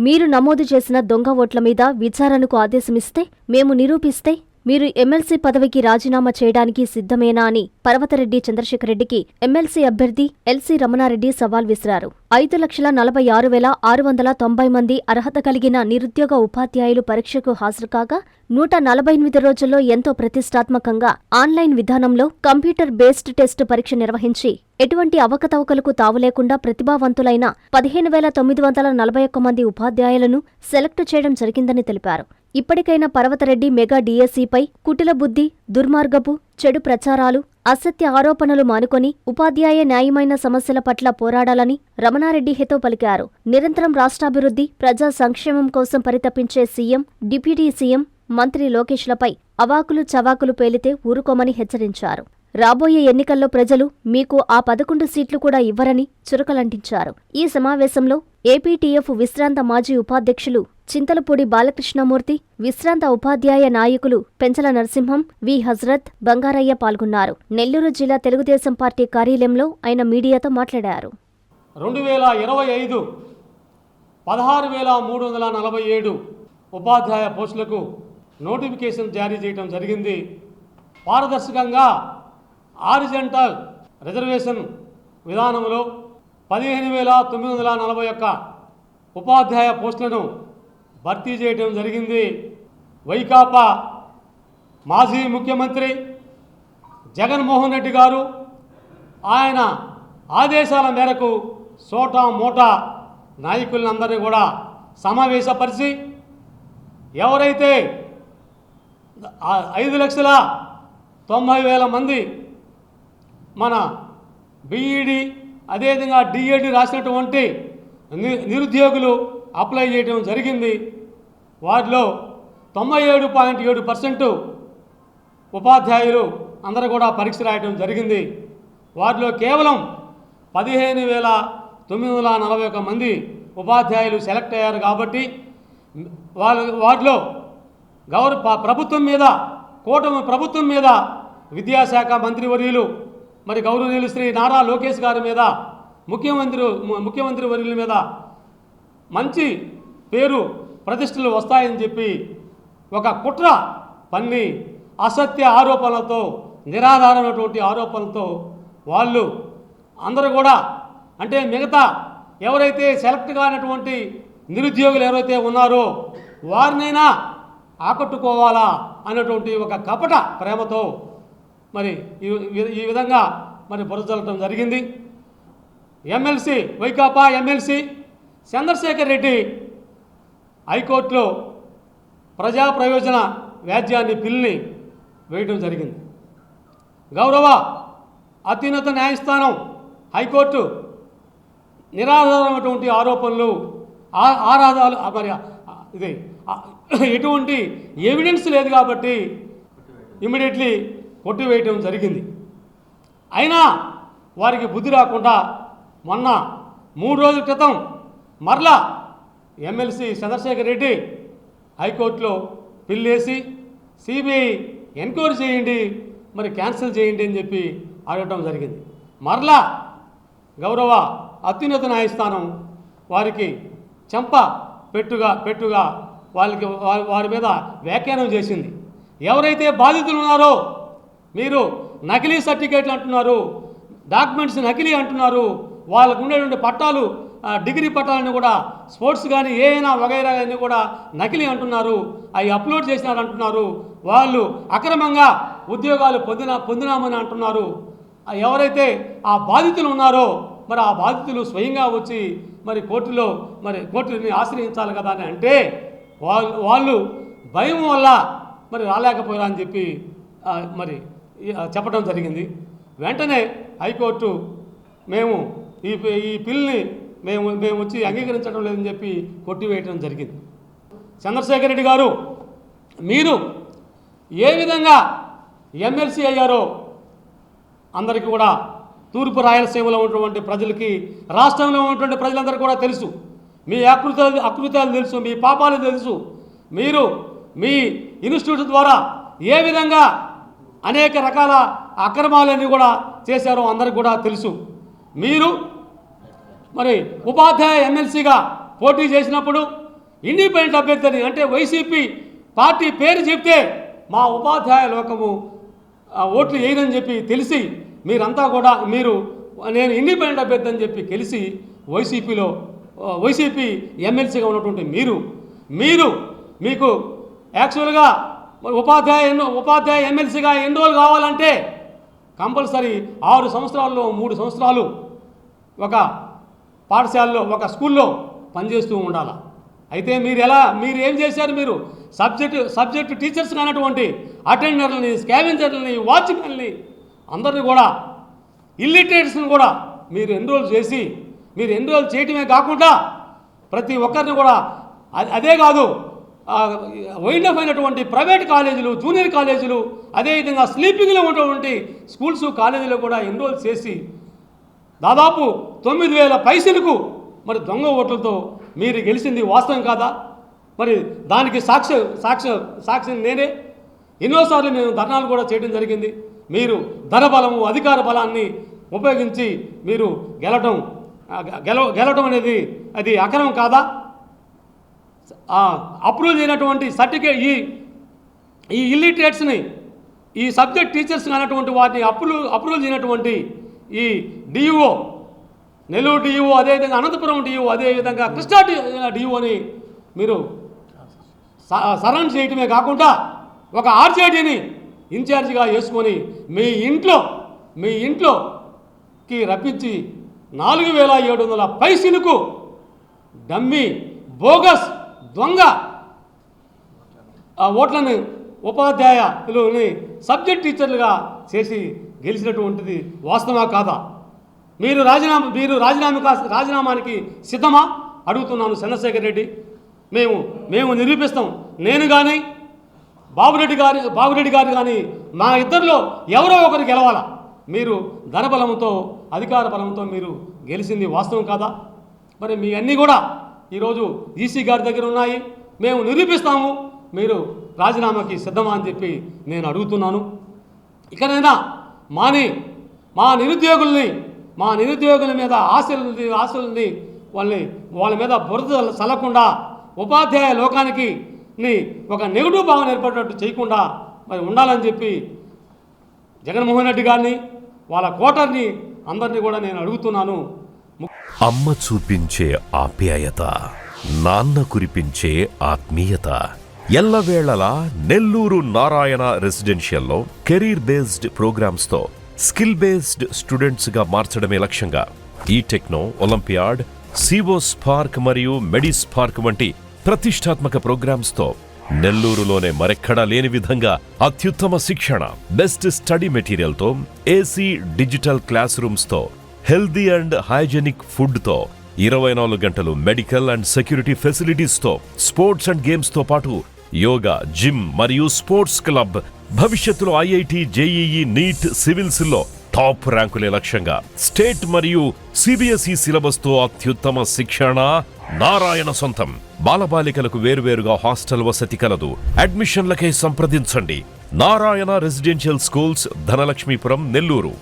మీరు నమోదు చేసిన దొంగ ఓట్ల మీద విచారణకు ఆదేశమిస్తే, మేము నిరూపిస్తే మీరు ఎమ్మెల్సీ పదవికి రాజీనామా చేయడానికి సిద్ధమేనా అని పర్వతరెడ్డి చంద్రశేఖరరెడ్డికి ఎమ్మెల్సీ అభ్యర్థి ఎల్సీ రమణారెడ్డి సవాల్ విసిరారు. 5,46,690 మంది అర్హత కలిగిన నిరుద్యోగ ఉపాధ్యాయులు పరీక్షకు హాజరుకాగా 148 రోజుల్లో ఎంతో ప్రతిష్టాత్మకంగా ఆన్లైన్ విధానంలో కంప్యూటర్ బేస్డ్ టెస్ట్ పరీక్ష నిర్వహించి ఎటువంటి అవకతవకలకు తావులేకుండా ప్రతిభావంతులైన 15,941 మంది ఉపాధ్యాయులను సెలెక్ట్ చేయడం జరిగిందని తెలిపారు. ఇప్పటికైనా పర్వతరెడ్డి మెగా డిఎస్సిపై కుటిల బుద్ధి, దుర్మార్గపు, చెడు ప్రచారాలు, అసత్య ఆరోపణలు మానుకొని ఉపాధ్యాయ న్యాయమైన సమస్యల పట్ల పోరాడాలని రమణారెడ్డి హితో పలికారు. నిరంతరం రాష్ట్రాభివృద్ధి, ప్రజా సంక్షేమం కోసం పరితపించే సీఎం, డిప్యూటీ సీఎం, మంత్రి లోకేష్లపై అవాకులు చవాకులు పేలితే ఊరుకోమని హెచ్చరించారు. రాబోయే ఎన్నికల్లో ప్రజలు మీకు ఆ 11 సీట్లు కూడా ఇవ్వరని చురకలంటించారు. ఈ సమావేశంలో ఏపీటీఎఫ్ విశ్రాంత మాజీ ఉపాధ్యక్షులు చింతలపూడి బాలకృష్ణమూర్తి, విశ్రాంత ఉపాధ్యాయ నాయకులు పెంచల నరసింహం, వి హజరత్, బంగారయ్య పాల్గొన్నారు. నెల్లూరు జిల్లా తెలుగుదేశం పార్టీ కార్యాలయంలో ఆయన మీడియాతో మాట్లాడారు. 2025 16,347 ఉపాధ్యాయ పోస్టులకు నోటిఫికేషన్ జారీ చేయడం జరిగింది. పారదర్శకంగా హారిజంటల్ రిజర్వేషన్ విధానంలో 15,941 ఉపాధ్యాయ పోస్టులను భర్తీ చేయడం జరిగింది. వైకాపా మాజీ ముఖ్యమంత్రి జగన్మోహన్ రెడ్డి గారు ఆయన ఆదేశాల మేరకు సోటా మోటా నాయకులందరినీ కూడా సమావేశపరిచి ఎవరైతే 5,90,000 మంది మన బీఈడి అదేవిధంగా డిఏడి రాసినటువంటి నిరుద్యోగులు అప్లై చేయడం జరిగింది. వారిలో 97.7% ఉపాధ్యాయులు అందరూ కూడా పరీక్ష రాయడం జరిగింది. వారిలో కేవలం 15,941 మంది ఉపాధ్యాయులు సెలెక్ట్ అయ్యారు. కాబట్టి వారిలో ప్రభుత్వం మీద, కూటమి ప్రభుత్వం మీద, విద్యాశాఖ మంత్రివర్యులు మరి గౌరవనీయులు శ్రీ నారా లోకేష్ గారి మీద, ముఖ్యమంత్రి వర్యుల మీద మంచి పేరు ప్రతిష్టలు వస్తాయని చెప్పి ఒక కుట్ర పన్ని అసత్య ఆరోపణలతో, నిరాధారమైనటువంటి ఆరోపణలతో వాళ్ళు అందరూ కూడా అంటే మిగతా ఎవరైతే సెలెక్ట్ కానటువంటి నిరుద్యోగులు ఎవరైతే ఉన్నారో వారినైనా ఆకట్టుకోవాలా అన్నటువంటి ఒక కపట ప్రేమతో మరి ఈ విధంగా మరి బురజల్లటం జరిగింది. ఎమ్మెల్సీ వైకాపా ఎమ్మెల్సీ చంద్రశేఖర్ రెడ్డి హైకోర్టులో ప్రజా ప్రయోజన వ్యాజ్యాన్ని బిల్ని వేయడం జరిగింది. గౌరవ అత్యున్నత న్యాయస్థానం హైకోర్టు నిరాధారమైనటువంటి ఆరోపణలు ఆరాధాలు మరి ఇది ఎటువంటి ఎవిడెన్స్ లేదు కాబట్టి ఇమ్మీడియట్లీ కొట్టివేయటం జరిగింది. అయినా వారికి బుద్ధి రాకుండా మొన్న 3 రోజుల క్రితం మరలా ఎమ్మెల్సీ చంద్రశేఖర్ రెడ్డి హైకోర్టులో పిల్లేసి సిబిఐ ఎంక్వైరీ చేయండి, మరి క్యాన్సిల్ చేయండి అని చెప్పి అడగటం జరిగింది. మరలా గౌరవ అత్యున్నత న్యాయస్థానం వారికి చెంప పెట్టుగా వారి మీద వ్యాఖ్యానం చేసింది. ఎవరైతే బాధితులు ఉన్నారో మీరు నకిలీ సర్టిఫికేట్లు అంటున్నారు, డాక్యుమెంట్స్ నకిలీ అంటున్నారు, వాళ్ళకు ఉండేటువంటి పట్టాలు డిగ్రీ పట్టాలని కూడా స్పోర్ట్స్ కానీ ఏమైనా వగైరా అన్నీ కూడా నకిలీ అంటున్నారు, అవి అప్లోడ్ చేసినారు అంటున్నారు, వాళ్ళు అక్రమంగా ఉద్యోగాలు పొందినామని అంటున్నారు. ఎవరైతే ఆ బాధితులు ఉన్నారో మరి ఆ బాధితులు స్వయంగా వచ్చి మరి కోర్టుని ఆశ్రయించాలి కదా అని అంటే వాళ్ళు భయం వల్ల మరి రాలేకపోయారా అని చెప్పి మరి చెప్పడం జరిగింది. వెంటనే హైకోర్టు మేము ఈ బిల్ని మేము వచ్చి అంగీకరించడం లేదని చెప్పి కొట్టివేయడం జరిగింది. చంద్రశేఖర్ రెడ్డి గారు మీరు ఏ విధంగా ఎమ్మెల్సీ అయ్యారో అందరికీ కూడా తూర్పు రాయలసీమలో ఉన్నటువంటి ప్రజలకి, రాష్ట్రంలో ఉన్నటువంటి ప్రజలందరికీ కూడా తెలుసు. మీ అకృత్యాలు తెలుసు, మీ పాపాలు తెలుసు. మీరు మీ ఇన్స్టిట్యూట్ ద్వారా ఏ విధంగా అనేక రకాల అక్రమాలన్నీ కూడా చేశారో అందరికి కూడా తెలుసు. మీరు మరి ఉపాధ్యాయ ఎమ్మెల్సీగా పోటీ చేసినప్పుడు ఇండిపెండెంట్ అభ్యర్థిని అంటే వైసీపీ పార్టీ పేరు చెప్తే మా ఉపాధ్యాయ లోకము ఓట్లు వేయదని చెప్పి తెలిసి మీరంతా కూడా నేను ఇండిపెండెంట్ అభ్యర్థి అని చెప్పి తెలిసి వైసీపీ ఎమ్మెల్సీగా ఉన్నటువంటి మీకు యాక్చువల్గా ఉపాధ్యాయ ఎమ్మెల్సీగా ఎన్రోల్ కావాలంటే కంపల్సరీ 6 సంవత్సరాల్లో 3 సంవత్సరాలు ఒక పాఠశాలలో ఒక స్కూల్లో పనిచేస్తూ ఉండాలి. అయితే మీరు ఏం చేశారు? మీరు సబ్జెక్టు టీచర్స్ కానటువంటి అటెండర్లని, స్కావెంజర్లని, వాచ్మెన్ని అందరినీ కూడా ఇల్లిటరేట్స్ని కూడా మీరు ఎన్రోల్ చేయటమే కాకుండా ప్రతి ఒక్కరిని కూడా అదే కాదు వైండ్ అప్ అయినటువంటి ప్రైవేట్ కాలేజీలు, జూనియర్ కాలేజీలు, అదేవిధంగా స్లీపింగ్లో ఉన్నటువంటి స్కూల్స్, కాలేజీలో కూడా ఎన్రోల్ చేసి దాదాపు 9,000 పైసలకు మరి దొంగ ఓట్లతో మీరు గెలిచింది వాస్తవం కాదా? మరి దానికి సాక్ష్యం నేనే. ఎన్నోసార్లు మేము ధర్నాలు కూడా చేయడం జరిగింది. మీరు ధనబలము, అధికార బలాన్ని ఉపయోగించి మీరు గెలవడం అనేది అది అక్రమం కాదా? అప్రూవ్ చేయనటువంటి సర్టిఫికేట్ ఈ ఇల్లిటరేట్స్ని, ఈ సబ్జెక్ట్ టీచర్స్ కానటువంటి వాటిని అప్రూవ్ చేయనటువంటి ఈ డిఈఓ, నెల్లూరు డిఈఓ, అదేవిధంగా అనంతపురం డిఈఓ, అదేవిధంగా కృష్ణా డిఈఓని మీరు సరెండర్ చేయటమే కాకుండా ఒక ఆర్జేడీని ఇన్ఛార్జిగా వేసుకొని మీ ఇంట్లోకి రప్పించి 4,700 పైసలకు డమ్మీ, బోగస్, దొంగ ఓట్లను ఉపాధ్యాయులని సబ్జెక్ట్ టీచర్లుగా చేసి గెలిచినటువంటిది వాస్తవా కాదా? మీరు రాజీనామానికి సిద్ధమా అడుగుతున్నాను చంద్రశేఖర్ రెడ్డి. మేము నిరూపిస్తాం. నేను కానీ బాబురెడ్డి గారు కానీ మా ఇద్దరిలో ఎవరో ఒకరు గెలవాలా. మీరు ధనబలంతో, అధికార బలంతో మీరు గెలిచింది వాస్తవం కాదా? మరి మీ అన్నీ కూడా ఈరోజు ఈసీ గారి దగ్గర ఉన్నాయి. మేము నిరూపిస్తాము. మీరు రాజీనామాకి సిద్ధమా అని చెప్పి నేను అడుగుతున్నాను. ఇకనైనా మా నిరుద్యోగుల మీద ఆశల్ని వాళ్ళ మీద బురద చల్లకుండా, ఉపాధ్యాయ లోకానికి ఒక నెగిటివ్ భావన ఏర్పడేటట్టు చేయకుండా మరి ఉండాలని చెప్పి జగన్మోహన్ రెడ్డి గారిని, వాళ్ళ కోటర్ని అందరినీ కూడా నేను అడుగుతున్నాను. అమ్మ చూపించే ఆప్యాయత, నాన్న కురిపించే ఆత్మీయత ఎల్లవేళలా నెల్లూరు నారాయణ రెసిడెన్షియల్లో కెరీర్ బేస్డ్ ప్రోగ్రామ్స్ తో స్కిల్ బేస్డ్ స్టూడెంట్స్ గా మార్చడమే లక్ష్యంగా ఈ టెక్నో, ఒలింపియాడ్, సివో స్పార్క్ మరియు మెడి స్పార్క్ వంటి ప్రతిష్టాత్మక ప్రోగ్రామ్స్ తో నెల్లూరులోనే మరెక్కడా లేని విధంగా అత్యుత్తమ శిక్షణ, బెస్ట్ స్టడీ మెటీరియల్ తో, ఏసీ డిజిటల్ క్లాస్ రూమ్స్ తో, హెల్దీ అండ్ హైజెనిక్ ఫుడ్ తో, 24 గంటలు మెడికల్ అండ్ సెక్యూరిటీ ఫెసిలిటీస్ తో, స్పోర్ట్స్ అండ్ గేమ్స్ తో పాటు యోగా, జిమ్ మరియు స్పోర్ట్స్ క్లబ్, భవిష్యత్తులో ఐఐటి, జేఈఈ, నీట్, సివిల్స్ లో టాప్ ర్యాంకులే లక్ష్యంగా స్టేట్ మరియు సిబిఎస్ఈ సిలబస్ తో అత్యుత్తమ శిక్షణ నారాయణ సొంతం. బాలబాలికలకు వేరువేరుగా హాస్టల్ వసతి కలదు. అడ్మిషన్లకై సంప్రదించండి. Narayana residential schools, Dhanalakshmipuram, Nellore.